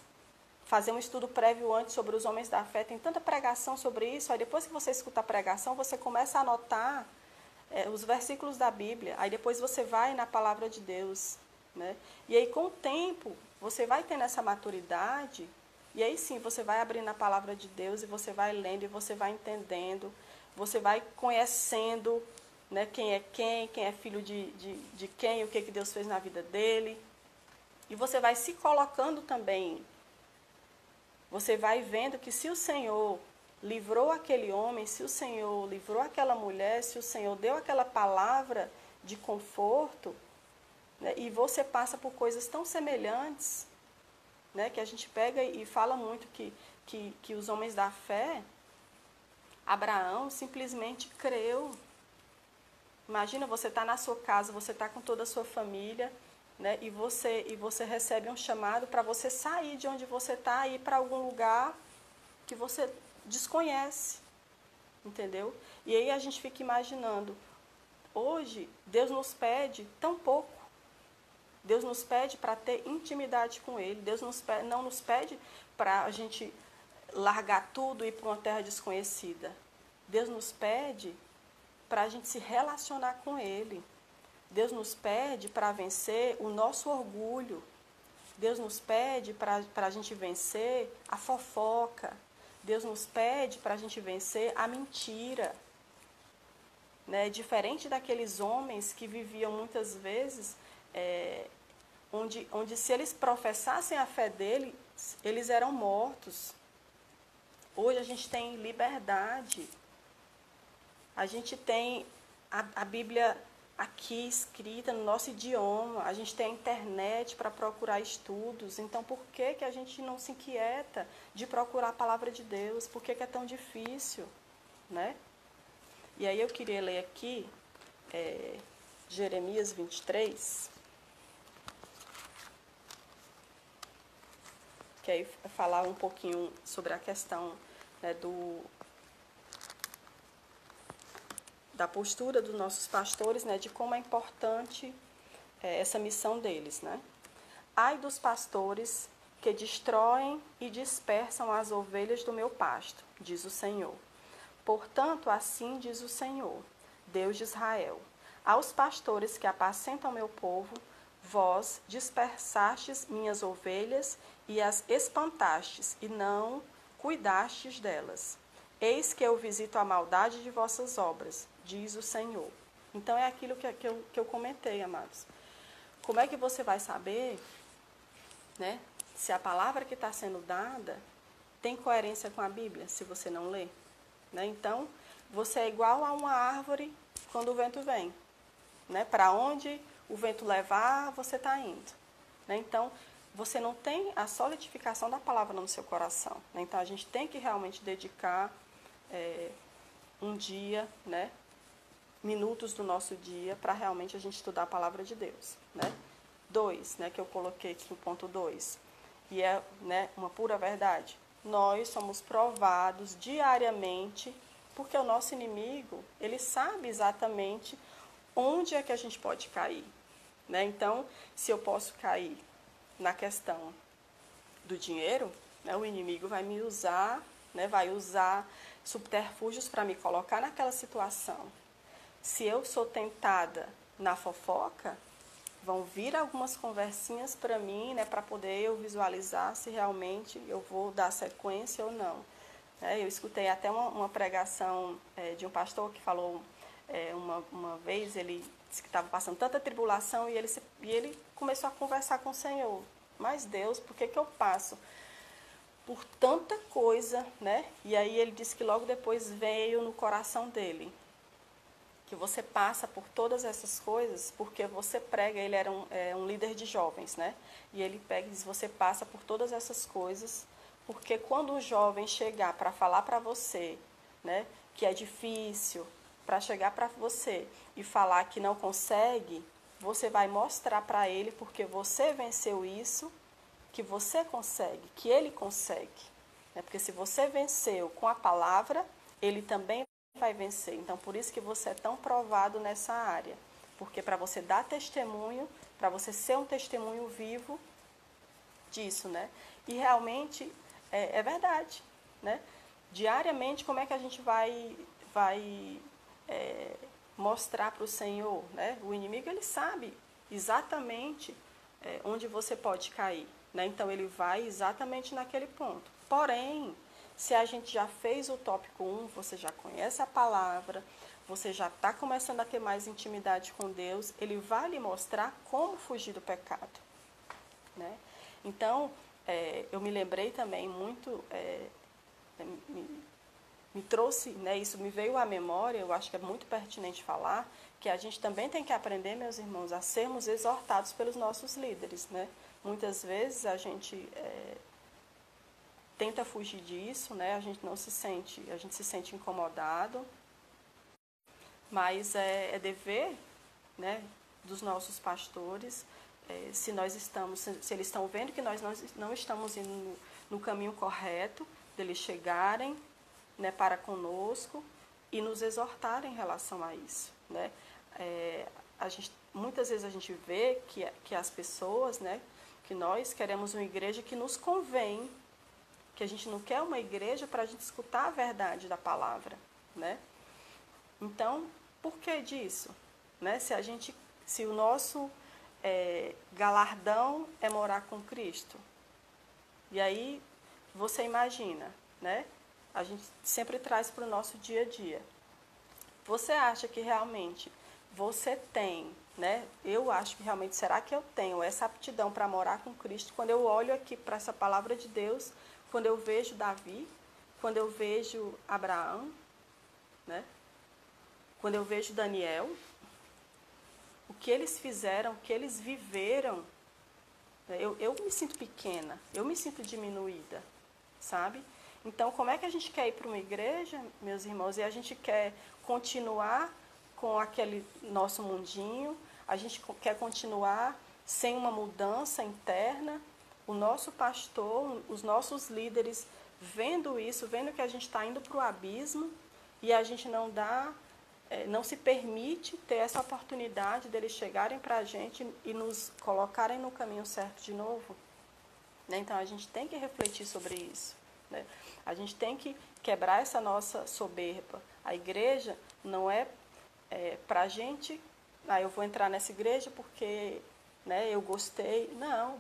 A: fazer um estudo prévio antes sobre os homens da fé. Tem tanta pregação sobre isso. Aí depois que você escuta a pregação, você começa a anotar os versículos da Bíblia. Aí depois você vai na palavra de Deus, né? E aí com o tempo você vai tendo essa maturidade. E aí sim você vai abrindo a palavra de Deus e você vai lendo e você vai entendendo. Você vai conhecendo, né, quem é filho de quem, o que Deus fez na vida dele. E você vai se colocando também. Você vai vendo que se o Senhor livrou aquele homem, se o Senhor livrou aquela mulher, se o Senhor deu aquela palavra de conforto, né, e você passa por coisas tão semelhantes, né, que a gente pega e fala muito que os homens da fé, Abraão simplesmente creu. Imagina, você está na sua casa, você está com toda a sua família, né, e você recebe um chamado para você sair de onde você está e ir para algum lugar que você desconhece, entendeu? E aí a gente fica imaginando, hoje Deus nos pede tão pouco. Deus nos pede para ter intimidade com Ele. Deus não nos pede para a gente largar tudo e ir para uma terra desconhecida. Deus nos pede para a gente se relacionar com Ele. Deus nos pede para vencer o nosso orgulho. Deus nos pede para a gente vencer a fofoca. Deus nos pede para a gente vencer a mentira. Né? Diferente daqueles homens que viviam muitas vezes, onde se eles professassem a fé deles, eles eram mortos. Hoje a gente tem liberdade. A gente tem a Bíblia aqui escrita no nosso idioma, a gente tem a internet para procurar estudos. Então, por que a gente não se inquieta de procurar a palavra de Deus? Por que é tão difícil, né? E aí eu queria ler aqui Jeremias 23, que aí falar um pouquinho sobre a questão, né, da postura dos nossos pastores, né, de como é importante essa missão deles, né? Ai dos pastores que destroem e dispersam as ovelhas do meu pasto, diz o Senhor. Portanto, assim diz o Senhor, Deus de Israel, aos pastores que apacentam meu povo, vós dispersastes minhas ovelhas e as espantastes, e não cuidastes delas. Eis que eu visito a maldade de vossas obras, diz o Senhor. Então, é aquilo que eu comentei, amados. Como é que você vai saber, né, se a palavra que está sendo dada tem coerência com a Bíblia, se você não lê? Né? Então, você é igual a uma árvore quando o vento vem. Né? Para onde o vento levar, você está indo. Né? Então, você não tem a solidificação da palavra no seu coração. Né? Então, a gente tem que realmente dedicar um dia, né, minutos do nosso dia, para realmente a gente estudar a palavra de Deus. Né? 2, né, que eu coloquei aqui no ponto 2, e é, né, uma pura verdade. Nós somos provados diariamente, porque o nosso inimigo, ele sabe exatamente onde é que a gente pode cair. Né? Então, se eu posso cair na questão do dinheiro, né, o inimigo vai me usar, né, vai usar subterfúgios para me colocar naquela situação. Se eu sou tentada na fofoca, vão vir algumas conversinhas para mim, né, para poder eu visualizar se realmente eu vou dar sequência ou não. Eu escutei até uma pregação de um pastor que falou uma vez, ele disse que estava passando tanta tribulação e ele começou a conversar com o Senhor. Mas Deus, por que eu passo por tanta coisa, né? E aí ele disse que logo depois veio no coração dele que você passa por todas essas coisas porque você prega. Ele era um líder de jovens, né? E ele pega e diz, você passa por todas essas coisas porque quando o jovem chegar para falar para você, né, que é difícil, para chegar para você e falar que não consegue, você vai mostrar para ele porque você venceu isso, que você consegue, que ele consegue. Né? Porque se você venceu com a palavra, ele também vai vencer. Então, por isso que você é tão provado nessa área. Porque para você dar testemunho, para você ser um testemunho vivo disso, né? E realmente é verdade, né? Diariamente, como é que a gente vai mostrar para o Senhor, né? O inimigo, ele sabe exatamente onde você pode cair, né? Então, ele vai exatamente naquele ponto. Porém, se a gente já fez o tópico 1, você já conhece a palavra, você já está começando a ter mais intimidade com Deus, ele vai lhe mostrar como fugir do pecado. Né? Então, eu me lembrei também muito, me trouxe, né, isso me veio à memória, eu acho que é muito pertinente falar, que a gente também tem que aprender, meus irmãos, a sermos exortados pelos nossos líderes. Né? Muitas vezes a gente tenta fugir disso, né? A gente se sente incomodado, mas é dever, né, dos nossos pastores, se eles estão vendo que nós não estamos indo no caminho correto, deles chegarem, né, para conosco e nos exortarem em relação a isso. Né? Muitas vezes a gente vê que as pessoas, né, que nós queremos uma igreja que nos convém, que a gente não quer uma igreja para a gente escutar a verdade da palavra, né? Então, por que disso? Né? Se o nosso galardão é morar com Cristo, e aí você imagina, né? A gente sempre traz para o nosso dia a dia. Você acha que realmente você tem, né? Eu acho que realmente, será que eu tenho essa aptidão para morar com Cristo? Quando eu olho aqui para essa palavra de Deus, quando eu vejo Davi, quando eu vejo Abraão, né? Quando eu vejo Daniel, o que eles fizeram, o que eles viveram, né? Eu me sinto pequena, eu me sinto diminuída, sabe? Então, como é que a gente quer ir para uma igreja, meus irmãos, e a gente quer continuar com aquele nosso mundinho, a gente quer continuar sem uma mudança interna. O nosso pastor, os nossos líderes, vendo isso, vendo que a gente está indo para o abismo e a gente não se permite ter essa oportunidade deles chegarem para a gente e nos colocarem no caminho certo de novo. Então, a gente tem que refletir sobre isso. A gente tem que quebrar essa nossa soberba. A igreja não é para a gente, eu vou entrar nessa igreja porque eu gostei. Não.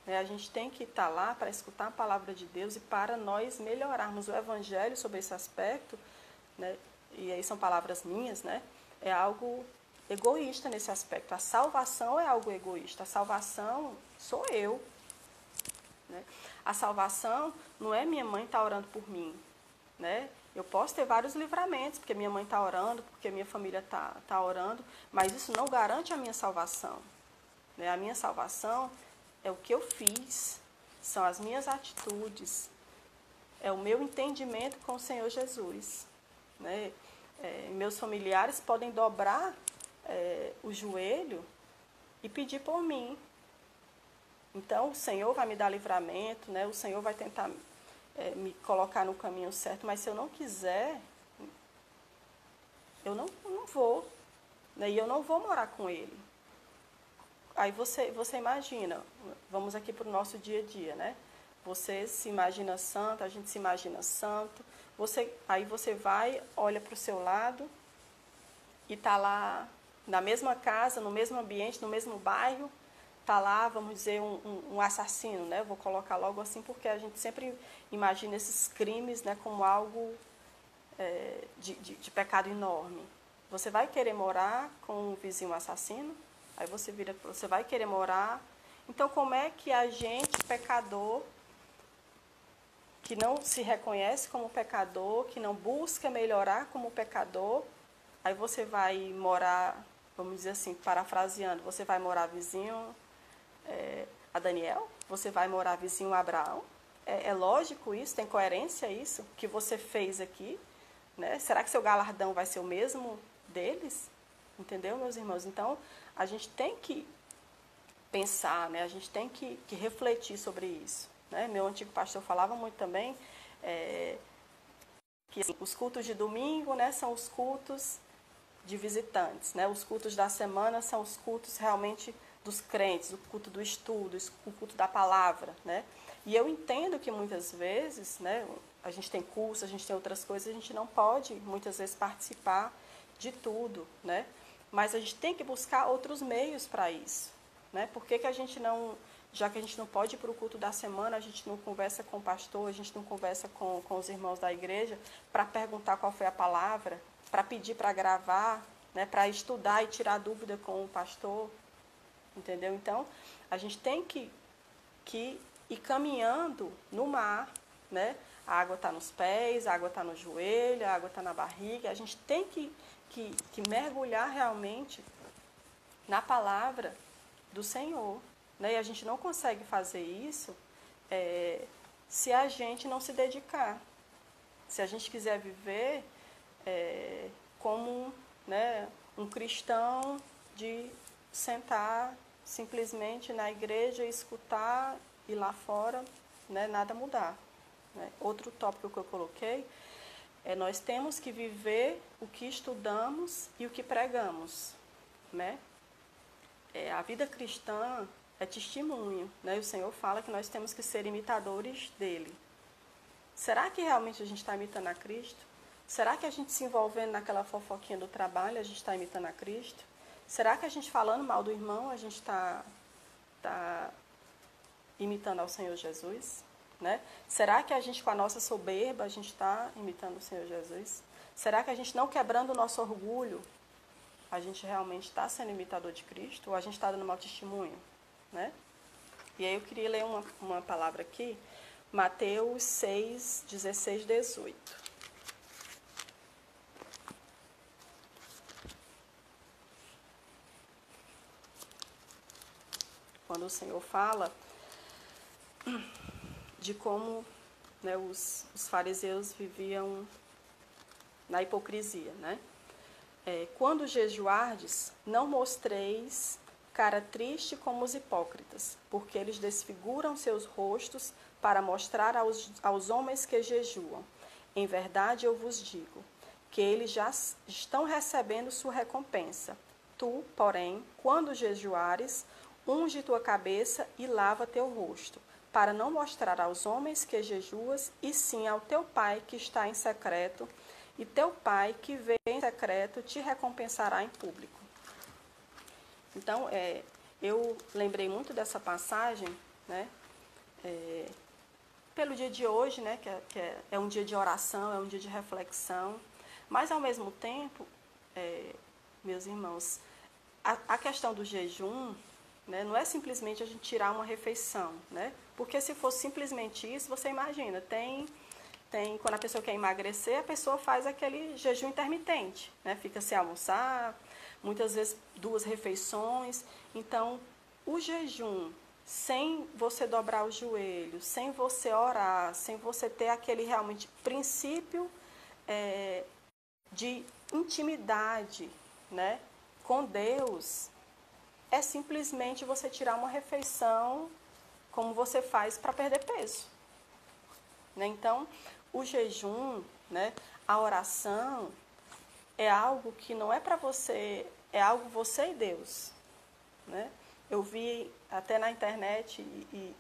A: A gente tem que estar lá para escutar a palavra de Deus e para nós melhorarmos o evangelho sobre esse aspecto, e aí são palavras minhas, é algo egoísta nesse aspecto. A salvação é algo egoísta. A salvação sou eu. A salvação não é minha mãe estar orando por mim. Eu posso ter vários livramentos, porque minha mãe está orando, porque minha família está orando, mas isso não garante a minha salvação. A minha salvação é o que eu fiz, são as minhas atitudes, é o meu entendimento com o Senhor Jesus. Meus familiares podem dobrar o joelho e pedir por mim. Então, o Senhor vai me dar livramento, o Senhor vai tentar me colocar no caminho certo, mas se eu não quiser, eu não vou. E eu não vou morar com Ele. Aí você imagina, vamos aqui para o nosso dia a dia, Você se imagina santo, a gente se imagina santo. Aí você vai, olha para o seu lado e está lá na mesma casa, no mesmo ambiente, no mesmo bairro, está lá, vamos dizer, um assassino, Eu vou colocar logo assim porque a gente sempre imagina esses crimes como algo de pecado enorme. Você vai querer morar com um vizinho assassino? Aí você vai querer morar. Então, como é que a gente, pecador, que não se reconhece como pecador, que não busca melhorar como pecador, aí você vai morar, vamos dizer assim, parafraseando, você vai morar vizinho a Daniel? Você vai morar vizinho a Abraão? É lógico isso? Tem coerência isso que você fez aqui? Será que seu galardão vai ser o mesmo deles? Entendeu, meus irmãos? Então, a gente tem que pensar, a gente tem que refletir sobre isso. Meu antigo pastor falava muito também que assim, os cultos de domingo são os cultos de visitantes. Os cultos da semana são os cultos realmente dos crentes, o culto do estudo, o culto da palavra. E eu entendo que muitas vezes, a gente tem curso, a gente tem outras coisas, a gente não pode muitas vezes participar de tudo, Mas a gente tem que buscar outros meios para isso. Por que a gente não, já que a gente não pode ir para o culto da semana, a gente não conversa com o pastor, a gente não conversa com os irmãos da igreja para perguntar qual foi a palavra, para pedir para gravar, para estudar e tirar dúvida com o pastor, entendeu? Então, a gente tem que ir caminhando no mar, A água está nos pés, a água está no joelho, a água está na barriga, a gente tem que mergulhar realmente na palavra do Senhor. E a gente não consegue fazer isso se a gente não se dedicar. Se a gente quiser viver como um cristão de sentar simplesmente na igreja, escutar e lá fora nada mudar. Outro tópico que eu coloquei nós temos que viver o que estudamos e o que pregamos. A vida cristã é testemunho. E o Senhor fala que nós temos que ser imitadores dele. Será que realmente a gente está imitando a Cristo? Será que a gente se envolvendo naquela fofoquinha do trabalho, a gente está imitando a Cristo? Será que a gente falando mal do irmão, a gente está imitando ao Senhor Jesus? Será que a gente, com a nossa soberba, a gente está imitando o Senhor Jesus? Será que a gente, não quebrando o nosso orgulho, a gente realmente está sendo imitador de Cristo? Ou a gente está dando mau testemunho? E aí eu queria ler uma palavra aqui, Mateus 6, 16, 18. Quando o Senhor fala de como os fariseus viviam na hipocrisia. quando jejuardes, não mostreis cara triste como os hipócritas, porque eles desfiguram seus rostos para mostrar aos homens que jejuam. Em verdade eu vos digo, que eles já estão recebendo sua recompensa. Tu, porém, quando jejuares, unge tua cabeça e lava teu rosto, para não mostrar aos homens que jejuas, e sim ao teu Pai que está em secreto, e teu Pai que vê em secreto te recompensará em público. Então, eu lembrei muito dessa passagem, né, pelo dia de hoje, né, que é um dia de oração, é um dia de reflexão, mas ao mesmo tempo, meus irmãos, a questão do jejum, né, não é simplesmente a gente tirar uma refeição, né, porque se fosse simplesmente isso, você imagina, quando a pessoa quer emagrecer, a pessoa faz aquele jejum intermitente, né, fica sem almoçar, muitas vezes 2 refeições. Então, o jejum, sem você dobrar os joelhos, sem você orar, sem você ter aquele realmente princípio de intimidade, né, com Deus, é simplesmente você tirar uma refeição como você faz para perder peso. Né? Então, o jejum, né, a oração, é algo que não é para você, é algo você e Deus. Né? Eu vi até na internet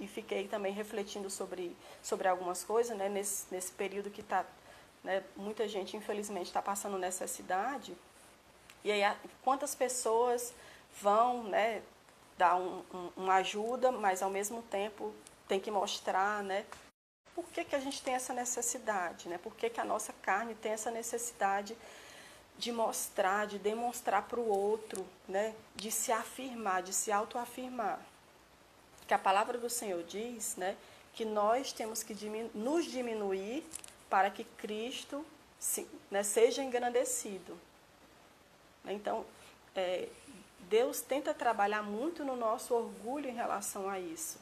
A: e fiquei também refletindo sobre algumas coisas, né, nesse período que está, né, muita gente infelizmente está passando necessidade. E aí quantas pessoas vão, né, dar uma ajuda, mas ao mesmo tempo tem que mostrar, né, por que a gente tem essa necessidade, né, por que a nossa carne tem essa necessidade de mostrar, de demonstrar para o outro, né, de se afirmar, de se autoafirmar. Que a palavra do Senhor diz, né, que nós temos que nos diminuir para que Cristo seja engrandecido. Então, Deus tenta trabalhar muito no nosso orgulho em relação a isso.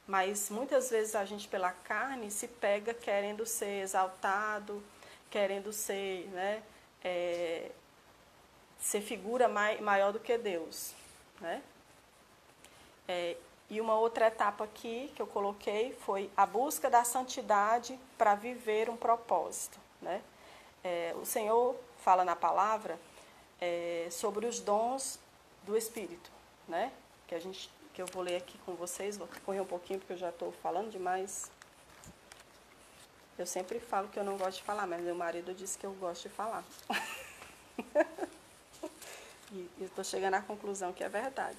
A: Mas muitas vezes a gente, pela carne, se pega querendo ser exaltado, querendo ser, né, ser figura maior do que Deus. Né? E uma outra etapa aqui que eu coloquei foi a busca da santidade para viver um propósito. Né? O Senhor fala na palavra sobre os dons do Espírito, né? Que eu vou ler aqui com vocês, vou correr um pouquinho porque eu já estou falando demais. Eu sempre falo que eu não gosto de falar, mas meu marido disse que eu gosto de falar. E eu estou chegando à conclusão que é verdade.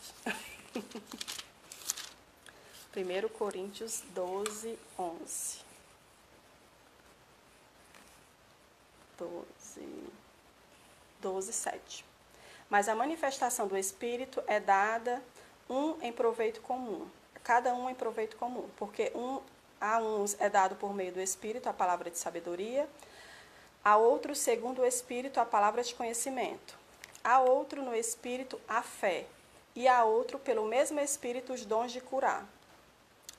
A: 1 Coríntios 12, 11. 12, 7. Mas a manifestação do Espírito é dada em proveito comum. Cada um em proveito comum. Porque a uns é dado por meio do Espírito a palavra de sabedoria, a outro, segundo o Espírito, a palavra de conhecimento, a outro no Espírito a fé, e a outro, pelo mesmo Espírito, os dons de curar,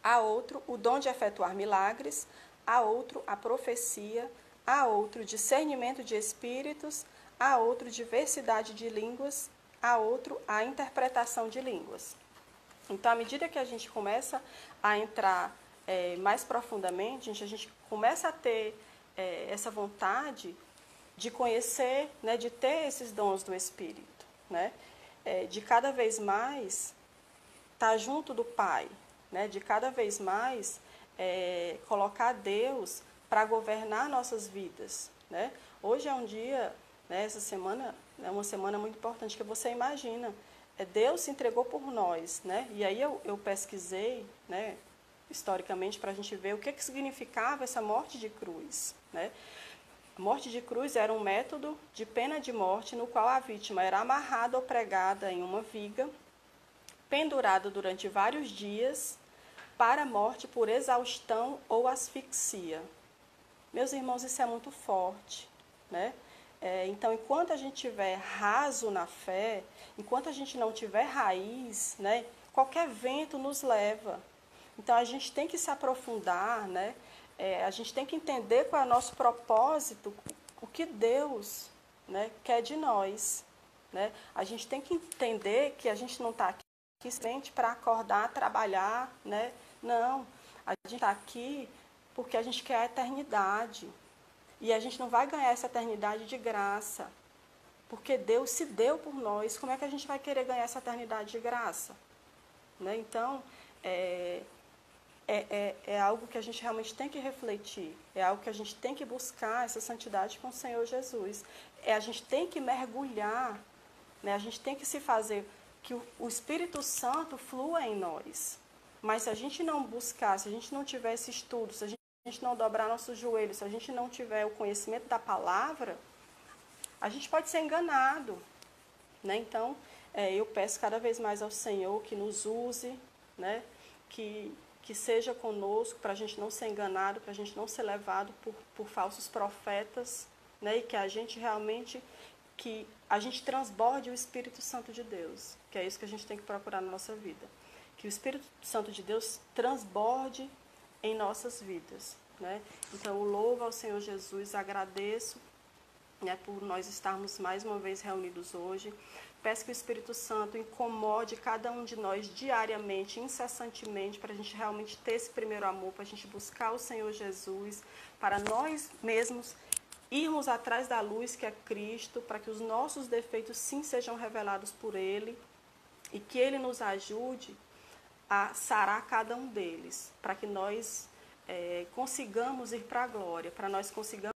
A: a outro o dom de efetuar milagres, a outro a profecia, a outro discernimento de espíritos, a outro diversidade de línguas, a outro a interpretação de línguas. Então, à medida que a gente começa a entrar mais profundamente, a gente começa a ter essa vontade de conhecer, né, de ter esses dons do Espírito, né, de cada vez mais estar junto do Pai, né, de cada vez mais colocar Deus para governar nossas vidas. Né. Hoje é um dia, né, essa semana é uma semana muito importante, que você imagina, Deus se entregou por nós. Né, e aí eu pesquisei, né, historicamente, para a gente ver o que significava essa morte de cruz. Né. A morte de cruz era um método de pena de morte no qual a vítima era amarrada ou pregada em uma viga, pendurada durante vários dias, para a morte por exaustão ou asfixia. Meus irmãos, isso é muito forte. Né? Então, enquanto a gente estiver raso na fé, enquanto a gente não tiver raiz, né, qualquer vento nos leva. Então, a gente tem que se aprofundar, né? A gente tem que entender qual é o nosso propósito, o que Deus né, quer de nós. Né? A gente tem que entender que a gente não está aqui simplesmente para acordar, trabalhar. Né? Não, a gente está aqui porque a gente quer a eternidade. E a gente não vai ganhar essa eternidade de graça. Porque Deus se deu por nós. Como é que a gente vai querer ganhar essa eternidade de graça? Né? Então, é algo que a gente realmente tem que refletir. É algo que a gente tem que buscar, essa santidade com o Senhor Jesus. A gente tem que mergulhar, né? A gente tem que se fazer que o Espírito Santo flua em nós. Mas se a gente não buscar, se a gente não tiver esse estudo, se a gente não dobrar nossos joelhos, se a gente não tiver o conhecimento da palavra, a gente pode ser enganado. Né? Então, eu peço cada vez mais ao Senhor que nos use, né? que seja conosco para a gente não ser enganado, para a gente não ser levado por falsos profetas, né? E que a gente realmente, que a gente transborde o Espírito Santo de Deus, que é isso que a gente tem que procurar na nossa vida. Que o Espírito Santo de Deus transborde em nossas vidas. Né? Então, eu louvo ao Senhor Jesus, agradeço, né, por nós estarmos mais uma vez reunidos hoje. Peço que o Espírito Santo incomode cada um de nós diariamente, incessantemente, para a gente realmente ter esse primeiro amor, para a gente buscar o Senhor Jesus, para nós mesmos irmos atrás da luz que é Cristo, para que os nossos defeitos sim sejam revelados por Ele e que Ele nos ajude a sarar cada um deles, para que nós consigamos ir para a glória, para nós consigamos